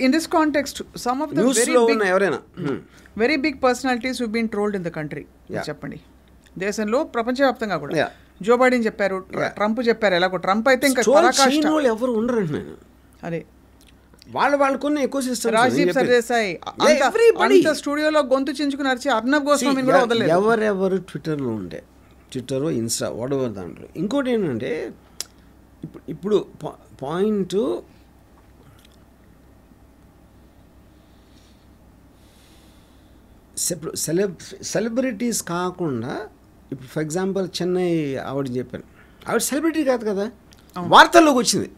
In this context, some of the very big personalities who've been trolled in the country. చెప్పండి దేశంలో ప్రపంచవ్యాప్తంగా కూడా Joe Biden చెప్పారు, Trump చెప్పారు. ఎలాగో ట్రంప్ అయితే ఇంకా ఎవరు ఉండరు నేను అదే వాళ్ళకున్న ఎక్కువ సిస్టమ్. రాజీవ్ సర్దేశాయ్ అంత స్టూడియోలో గొంతు చించుకుని అరిచి అర్నబ్ గోస్వామిని కూడా వదలలేదు. ఎవరెవరు ట్విట్టర్లో ఉండే, ట్విట్టర్ ఇన్స్టా వాడెవర్ దాంట్లో. ఇంకోటి ఏంటంటే ఇప్పుడు పాయింట్ సెలబ్రిటీస్ కాకుండా ఇప్పుడు ఫర్ ఎగ్జాంపుల్ చెన్నై ఆవిడ చెప్పాను, ఆవిడ సెలబ్రిటీ కాదు కదా, వార్తల్లోకి వచ్చింది.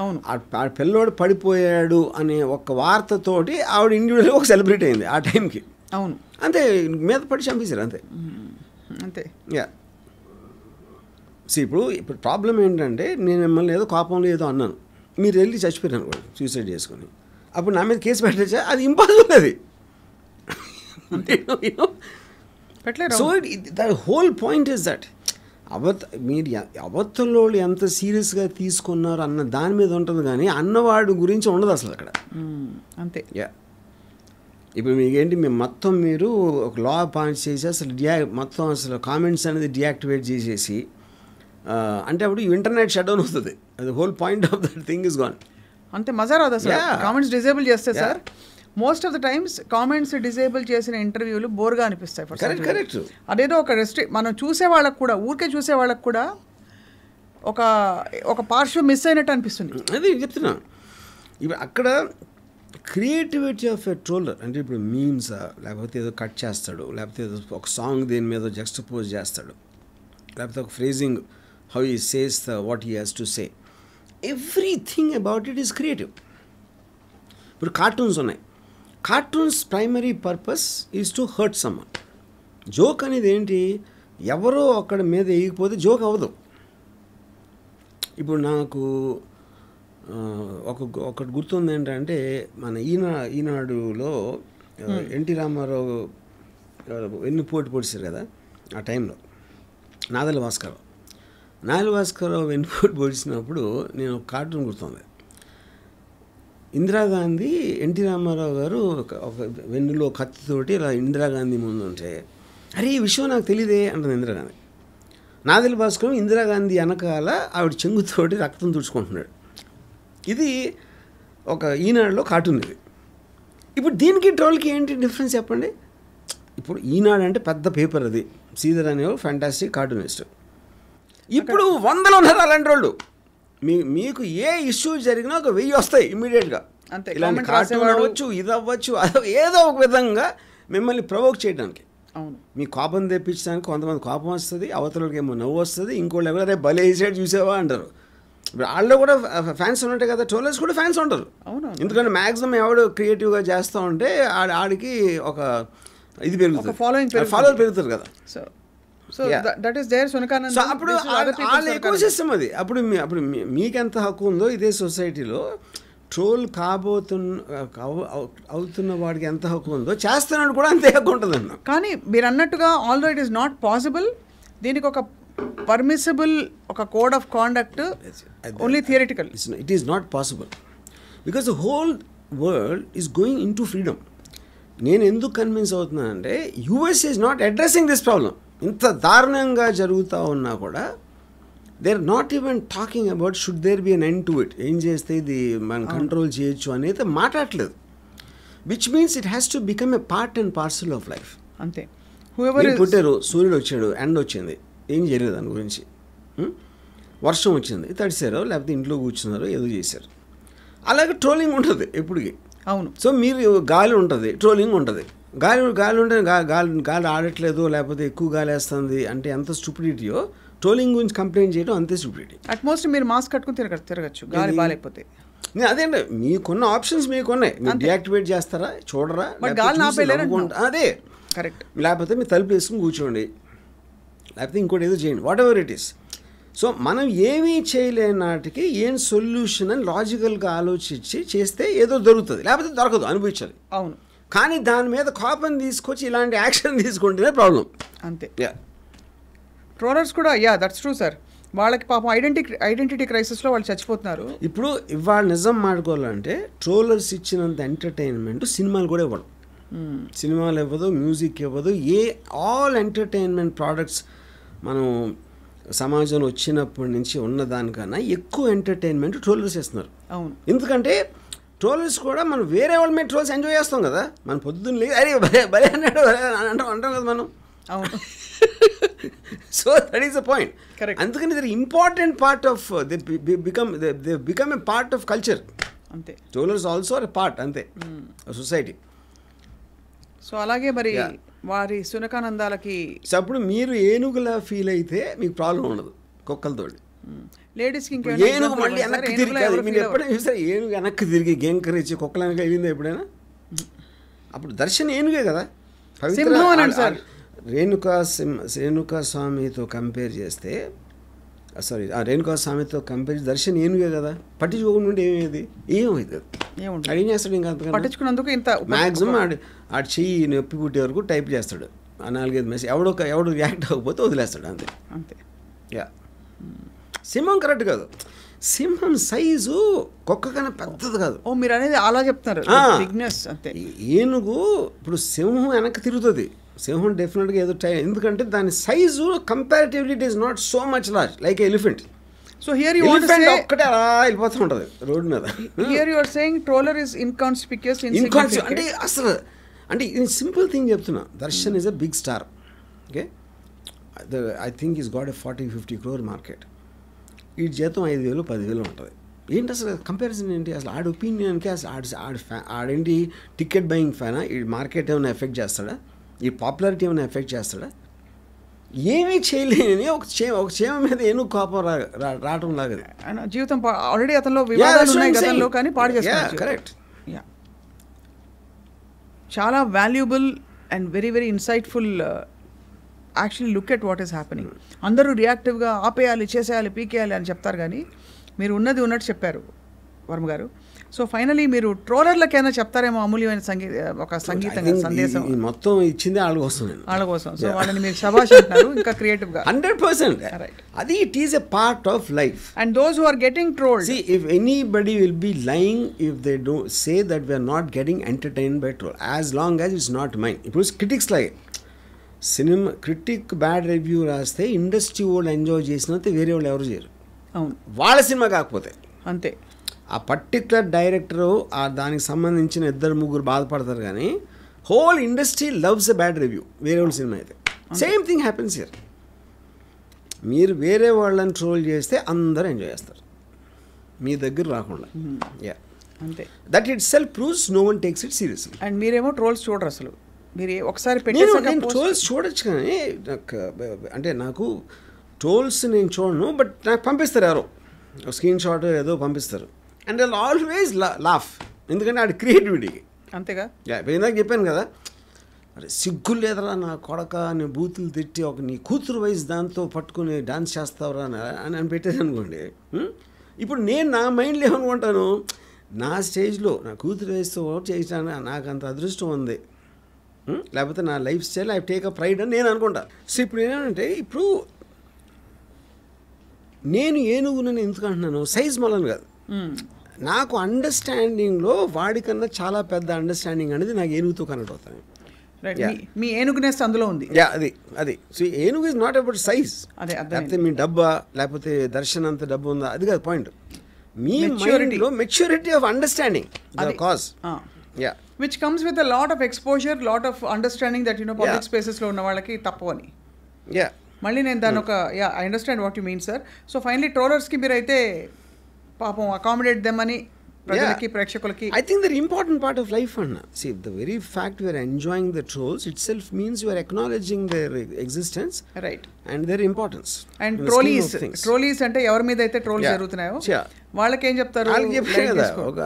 అవును, ఆ పిల్లోడు పడిపోయాడు అనే ఒక వార్తతోటి ఆవిడ ఇండివిజువల్గా ఒక సెలబ్రిటీ అయింది ఆ టైంకి. అవును, అంతే, మీద పడి చంపేశారు అంతే. అంతే. ఇప్పుడు ప్రాబ్లం ఏంటంటే నేను మిమ్మల్ని ఏదో కోపంలో ఏదో అన్నాను, మీరు వెళ్ళి చచ్చిపోయారు అనుకోండి సూసైడ్ చేసుకొని, అప్పుడు నా మీద కేసు పెట్టచ్చా? అది ఇంపాసిబుల్. అది so the whole point is that మీరు అవతల్లో ఎంత సీరియస్గా తీసుకున్నారు అన్న దాని మీద ఉంటుంది, కానీ అన్నవాడు గురించి ఉండదు అసలు అక్కడ. అంతే. ఇప్పుడు మీకేంటి, మొత్తం మీరు ఒక లా పాయింట్ చేసి అసలు మొత్తం అసలు కామెంట్స్ అనేది డియాక్టివేట్ చేసేసి, అంటే అప్పుడు ఇంటర్నెట్ షట్ డౌన్ అవుతుంది. అది whole point of that thing is gone. అంతే, మజా రాదు అసలు కామెంట్స్ డిజేబుల్ చేస్తే. Sir most of the times comments disable చేసిన ఇంటర్వ్యూలు బోర్గా అనిపిస్తాయి. కరెక్ట్. అదేదో ఒక మనం చూసే వాళ్ళకు కూడా, ఊరికే చూసే వాళ్ళకు కూడా ఒక పార్శ్వ మిస్ అయినట్టు అనిపిస్తుంది. అది చెప్తున్నా. ఇప్పుడు అక్కడ క్రియేటివిటీ ఆఫ్ ఎ ట్రోలర్ అంటే ఇప్పుడు మీమ్స్, లేకపోతే ఏదో కట్ చేస్తాడు, లేకపోతే ఏదో ఒక సాంగ్ దేని మీద జక్స్టపోజ్ చేస్తాడు, లేకపోతే ఒక phrasing how he says what he has to say, everything about it is creative. ఇప్పుడు కార్టూన్స్ ఉన్నాయి, cartoons primary purpose is to hurt someone. Joke అనేది ఏంటి, ఎవరో అక్కడ మీద వేయకపోతే జోక్ అవ్వదు. ఇప్పుడు నాకు ఒకటి గుర్తుంది ఏంటంటే, మన ఈనాడులో ఎన్టీ రామారావు వెన్నుపోటు పొడిచారు కదా ఆ టైంలో, నాదెళ్ల భాస్కరరావు వెన్నుపోటు పొడిచినప్పుడు నేను ఒక కార్టూన్ గుర్తుంది. ఇందిరాగాంధీ ఎన్టీ రామారావు గారు ఒక వెన్నులో కత్తితోటి ఇలా ఇందిరాగాంధీ ముందు ఉంటే, అరే ఈ విషయం నాకు తెలియదే అంటుంది ఇందిరాగాంధీ. నాదెళ్ల భాస్కర్ ఇందిరాగాంధీ వెనకాల ఆవిడ చెంగుతోటి రక్తం తుడుచుకుంటున్నాడు. ఇది ఒక ఈనాడులో కార్టూన్. ఇది ఇప్పుడు దీనికి ట్రోల్కి ఏంటి డిఫరెన్స్ చెప్పండి. ఇప్పుడు ఈనాడు అంటే పెద్ద పేపర్, అది శ్రీధర్ అనేవాడు ఫ్యాంటాస్టిక్ కార్టూనిస్ట్. ఇప్పుడు వందలు ఉన్నారు అలాంటి వాళ్ళు. మీకు ఏ ఇష్యూ జరిగినా ఒక 1000 వస్తాయి ఇమ్మీడియట్గా. ఇలాంటి కార్టూన్ అవ్వచ్చు, ఇది అవ్వచ్చు, ఏదో ఒక విధంగా మిమ్మల్ని ప్రొవోక్ చేయడానికి, మీ కోపం తెప్పించడానికి. కొంతమంది కోపం వస్తుంది, అవతలకి ఏమో నవ్వు వస్తుంది, ఇంకోళ్ళు ఎవరైనా భలే వేసాడు చూసావా అంటారు. ఇప్పుడు వాళ్ళు కూడా ఫ్యాన్స్ ఉన్నట్టే కదా, ట్రోలర్స్ కూడా ఫ్యాన్స్ ఉంటారు. ఎందుకంటే మ్యాక్సిమం ఎవడు క్రియేటివ్గా చేస్తూ ఉంటే ఆడికి ఒక ఇది పెరుగుతుంది, ఫాలోవర్ పెరుగుతారు కదా. అప్పుడు వాళ్ళ ఎక్కువ సిస్టమ్ అది. అప్పుడు మీకెంత హక్కు ఉందో ఇదే సొసైటీలో ట్రోల్ అవుతున్న వాడికి ఎంత హక్కు ఉందో చేస్తున్నాడు కూడా అంతే హక్కు ఉంటుందన్న. కానీ మీరు అన్నట్టుగా although it is not possible, దీనికి ఒక పర్మిసిబుల్ ఒక code of conduct only theoretical. It is not possible because the whole world is going into freedom. నేను ఎందుకు కన్విన్స్ అవుతున్నానంటే US is not addressing this problem. ఇంత దారుణంగా జరుగుతూ ఉన్నా కూడా they are not even talking about should there be an end to it, ఏం చేస్తే ఇది మనం కంట్రోల్ చేయొచ్చు అనేది మాట్లాడలేదు. Which means it has to become a part and parcel of life. అంతే. పుట్టారు, సూర్యుడు వచ్చాడు, ఎండ వచ్చింది, ఏం చేయలేదు దాని గురించి. వర్షం వచ్చింది, తడిసారో లేకపోతే ఇంట్లో కూర్చున్నారో ఏదో చేశారు. అలాగే ట్రోలింగ్ ఉంటుంది ఎప్పటికీ. అవును. సో మీరు గాలి ఉంటుంది, ట్రోలింగ్ ఉంటుంది. గాలి ఉంటే గాలి ఆడట్లేదు, లేకపోతే ఎక్కువ గాలి వేస్తుంది అంటే ఎంత స్టూపిడిటీయో, ట్రోలింగ్ గురించి కంప్లైంట్ చేయడం అంతే స్టూపిడిటీ. అట్మోస్ట్ మీరు మాస్క్ కట్టుకుని తిరగచ్చు గాలి బాగాలేకపోతే. అదేండి, మీకున్న ఆప్షన్స్ మీకున్నాయి, మీరు డియాక్టివేట్ చేస్తారా, చూడరా, అదే కరెక్ట్. లేకపోతే మీరు తలుపు వేసుకుని కూర్చోండి, లేకపోతే ఇంకోటి ఏదో చేయండి, what ever it is. So మనం ఏమీ చేయలేని నాటికి ఏం సొల్యూషన్ అని లాజికల్గా ఆలోచించి చేస్తే ఏదో దొరుకుతుంది, లేకపోతే దొరకదు, అనుభవించాలి. అవును. కానీ దాని మీద కోపం తీసుకొచ్చి ఇలాంటి యాక్షన్ తీసుకుంటేనే ప్రాబ్లం. అంతే. ట్రోలర్స్ కూడా దట్స్ ట్రూ సార్. వాళ్ళకి పాపం ఐడెంటిటీ క్రైసిస్లో వాళ్ళు చచ్చిపోతున్నారు. ఇప్పుడు ఇవాళ నిజం మాట్లాడాలంటే ట్రోలర్స్ ఇచ్చినంత ఎంటర్టైన్మెంట్ సినిమాలు కూడా ఇవ్వడం. సినిమాలు ఇవ్వదు, మ్యూజిక్ ఇవ్వదు, ఆల్ ఎంటర్టైన్మెంట్ ప్రోడక్ట్స్ మనం సమాజంలో వచ్చినప్పటి నుంచి ఉన్నదానికన్నా ఎక్కువ ఎంటర్టైన్మెంట్ ట్రోలర్స్ ఇస్తున్నారు. అవును, ఎందుకంటే ట్రోలర్స్ కూడా మనం వేరే వాళ్ళ మీద ట్రోల్స్ ఎంజాయ్ చేస్తాం కదా. మనం పొద్దున్న లేదు అరే భలే అన్నాడు అంటాం కదా మనం. అవును. So that is the point. అందుకని ఇది important part of they become a part of culture. అంతే, trollers also are a part అంతే సొసైటీ. సో అలాగే మరి వారి సునకానందాలకి అప్పుడు మీరు ఏనుగులా ఫీల్ అయితే మీకు ప్రాబ్లం ఉండదు కుక్కలతో. లేడీస్కి ఏనుగు మళ్ళీ వెనక్కి తిరిగి మీరు ఎప్పుడైనా చూసారు ఏనుగు వెనక్కి తిరిగి గేంకరించి కుక్కలు వెనక వెళ్ళిందా ఎప్పుడైనా? అప్పుడు దర్శన్ ఏనుగే కదా. రేణుకా స్వామితో కంపేర్ చేస్తే రేణుకా స్వామితో కంపేర్ దర్శన్ ఏనుగే కదా. పట్టించుకోకుండా ఏమేది ఏమవుతుంది ఏం చేస్తాడు ఇంకా పట్టించుకున్నందుకు ఇంత మ్యాక్సిమం ఆడు చెయ్యి నొప్పి పుట్టే వరకు టైప్ చేస్తాడు. 4-5 మెసేజ్ ఎవడు రియాక్ట్ అవ్వకపోతే వదిలేస్తాడు అంతే. అంతే. యా, సింహం కరెక్ట్ కాదు. సింహం సైజు కుక్క కన్నా పెద్దది కాదు. ఓ మీరు అనేది అలా చెప్తున్నారు. అంతే. ఏనుగు ఇప్పుడు సింహం వెనక్కి తిరుగుతుంది. సింహం డెఫినెట్గా ఏదో ఎందుకంటే దాని size comparatively it is not so much large like elephant. So here you want to say ఒక్కటే అలా వెళ్ళిపోతూ ఉంటుంది రోడ్ మీద. Here you are saying troller is inconspicuous అంటే అసలు అంటే ఇది సింపుల్ థింగ్ చెప్తున్నా. Darshan is a big star. Okay, I think is got a 40-50 crore market. ఈ జీతం 5,000-10,000 ఉంటుంది. ఏంటి అసలు కంపారిజన్ ఏంటి? అసలు ఆడి ఒపీనియన్కి అసలు ఆడేంటి టికెట్ బయింగ్ ఫ్యానా? ఈ మార్కెట్ ఏమైనా ఎఫెక్ట్ చేస్తాడా? ఈ పాపులారిటీ ఏమైనా ఎఫెక్ట్ చేస్తాడా? ఏమీ చేయలేని ఒక క్షేమ మీద ఏనుగు కోపం రావటం లాగా జీవితం ఆల్రెడీ అతనిలో వివాదాలు ఉన్నాయి గతంలో, కానీ పాడు చేస్తున్నాడు. కరెక్ట్. చాలా valuable and very very insightful. Actually look at what is happening. అందరూ రియాక్టివ్గా ఆపేయాలి, చేసేయాలి, పీకేయాలి అని చెప్తారు, కానీ మీరు ఉన్నది ఉన్నట్టు చెప్పారు వర్మ గారు. సో ఫైనలీ మీరు ట్రోలర్లకైనా చెప్తారేమో అమూల్యమైన ఒక సంగీతంగా సందేశం. మొత్తం ఇచ్చింది వాళ్ళ కోసం. సో వాళ్ళని మీరు శభాష్ అంటున్నారు ఇంకా క్రియేటివ్గా. 100%. అది it is a part of life. And those who are getting trolled, see if anybody will be lying if they don't say that we are not getting entertained by troll, as long as it's not mine. ఇప్పుడు critics లాగే cinema critic bad review రాస్తే industry వాళ్ళు enjoy చేసినంత వేరే వాళ్ళు ఎవరు చేయరు. అవును, వాళ్ళ సినిమా కాకపోతే అంతే. ఆ పర్టికులర్ డైరెక్టరు దానికి సంబంధించిన 2-3 బాధపడతారు, కానీ whole industry loves a bad review వేరే వాళ్ళ సినిమా అయితే. Same thing happens here. మీరు వేరే వాళ్ళని ట్రోల్ చేస్తే అందరూ ఎంజాయ్ చేస్తారు మీ దగ్గర రాకుండా. అంతే. That itself proves no one takes it seriously. And మీరేమో ట్రోల్స్ చూడరు అసలు. మీరు ఒకసారి నేను ట్రోల్స్ చూడొచ్చు, కానీ నాకు ట్రోల్స్ నేను చూడను, బట్ నాకు పంపిస్తారు ఎవరో స్క్రీన్ షాట్ ఏదో పంపిస్తారు. అండ్ ఐల్ ఆల్వేస్ లాఫ్, ఎందుకంటే ఆడి క్రియేటివిటీకి. అంతేగా. ఇందాక చెప్పాను కదా, అరే సిగ్గు లేదరా నా కొడక నీ బూతులు తిట్టి ఒక నీ కూతురు వయసు దాంతో పట్టుకుని డాన్స్ చేస్తావురా అని పెట్టేది అనుకోండి. ఇప్పుడు నేను నా మైండ్లో ఏమనుకుంటాను, నా స్టేజ్లో నా కూతురు వయసుతో చేసాను, నాకు అంత అదృష్టం ఉంది, లేకపోతే నా life style I take a pride అని నేను అనుకుంటా. సో ఇప్పుడు ఏంటంటే, ఇప్పుడు నేను ఏనుగునని ఎందుకు అంటున్నాను, సైజ్ మొలను కాదు, నాకు అండర్స్టాండింగ్లో వాడికన్నా చాలా పెద్ద అండర్స్టాండింగ్ అనేది నాకు ఏనుగుతో కనెక్ట్ అవుతాను. మీ ఏనుగునేస్ అందులో ఉంది. అది సో ఏనుగు ఇస్ నాట్ అబౌట్ సైజ్. లేకపోతే మీ డబ్బా, లేకపోతే దర్శన్ అంత డబ్బు ఉందా, అది కాదు పాయింట్. మీ మైండ్లో maturity of understanding the cause. Which comes with a lot of exposure, lot of understanding that public spaces లో ఉన్న వాళ్ళకి తప్పు అని. మళ్ళీ నేను దాని ఒక I understand what you mean sir. So finally ట్రోలర్స్కి మీరైతే పాపం అకామిడేట్ దెమ్ అని ప్రజలకి ప్రేక్షకులకి. I think the important part of life అన్న, see the very fact we are enjoying the trolls itself means you are acknowledging their existence, right, and their importance. And trolleys అంటే ఎవరి మీద అయితే trolls జరుగుతున్నాయో వాళ్ళకి ఏం చెప్తారు, ఒక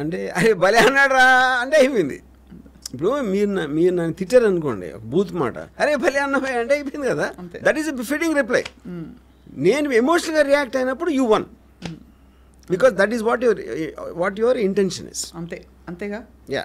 అంటే అరే భలే అన్నాడు రా అంటే అయిపోయింది. ఇప్పుడు మీరు నన్ను తిట్టారు అనుకోండి ఒక బూత్ మాట, అరే భలే అన్నభాయ్ అంటే అయిపోయింది కదా. That is a befitting reply. నేను ఎమోషనల్గా రియాక్ట్ అయినప్పుడు you won, because that is what your intention is. అంతేగా. యా.